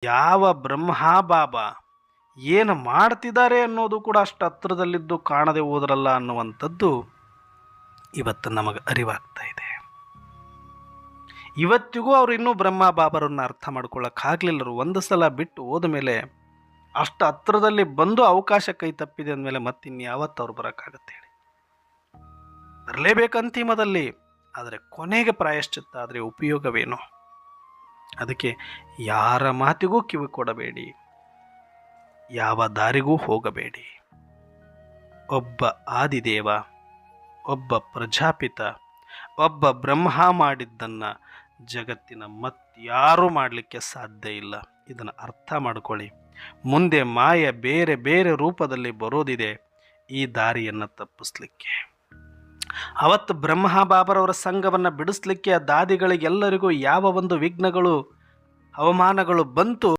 ಯಾವ ಬ್ರಹ್ಮ ಬಾಬಾ ಏನು ಮಾಡ್ತಿದ್ದಾರೆ ಅನ್ನೋದು ಕೂಡ ಅಷ್ಟು ಹತ್ರದಲ್ಲಿದ್ದು ಕಾಣದೆ ಹೋದ್ರಲ್ಲ ಅನ್ನುವಂಥದ್ದು ಇವತ್ತು ನಮಗೆ ಅರಿವಾಗ್ತಾ ಇದೆ. ಇವತ್ತಿಗೂ ಅವರು ಇನ್ನೂ ಬ್ರಹ್ಮ ಬಾಬರನ್ನು ಅರ್ಥ ಮಾಡ್ಕೊಳ್ಳೋಕ್ಕಾಗಲಿಲ್ಲರು. ಒಂದು ಸಲ ಬಿಟ್ಟು ಹೋದ ಮೇಲೆ ಅಷ್ಟು ಹತ್ರದಲ್ಲಿ ಬಂದು ಅವಕಾಶ ಕೈ ತಪ್ಪಿದೆ ಅಂದಮೇಲೆ ಮತ್ತಿನ್ಯಾವತ್ತು ಅವ್ರು ಬರೋಕ್ಕಾಗತ್ತೆ ಹೇಳಿ? ಬರಲೇಬೇಕಂತಿಮದಲ್ಲಿ, ಆದರೆ ಕೊನೆಗೆ ಪ್ರಾಯಶ್ಚಿತ್ತ ಆದರೆ ಉಪಯೋಗವೇನು? ಅದಕ್ಕೆ ಯಾರ ಮಾತಿಗೂ ಕಿವಿ ಕೊಡಬೇಡಿ, ಯಾವ ದಾರಿಗೂ ಹೋಗಬೇಡಿ. ಒಬ್ಬ ಆದಿದೇವ, ಒಬ್ಬ ಪ್ರಜಾಪಿತ, ಒಬ್ಬ ಬ್ರಹ್ಮ ಮಾಡಿದ್ದನ್ನು ಜಗತ್ತಿನ ಮತ್ತಾರೂ ಮಾಡಲಿಕ್ಕೆ ಸಾಧ್ಯ ಇಲ್ಲ. ಇದನ್ನು ಅರ್ಥ ಮಾಡ್ಕೊಳ್ಳಿ. ಮುಂದೆ ಮಾಯ ಬೇರೆ ಬೇರೆ ರೂಪದಲ್ಲಿ ಬರೋದಿದೆ ಈ ದಾರಿಯನ್ನು ತಪ್ಪಿಸ್ಲಿಕ್ಕೆ. ಅವತ್ತು ಬ್ರಹ್ಮ ಬಾಬರವರ ಸಂಘವನ್ನು ಬಿಡಿಸ್ಲಿಕ್ಕೆ ಆ ದಾದಿಗಳಿಗೆಲ್ಲರಿಗೂ ಯಾವ ಒಂದು ವಿಘ್ನಗಳು ಅವಮಾನಗಳು ಬಂತು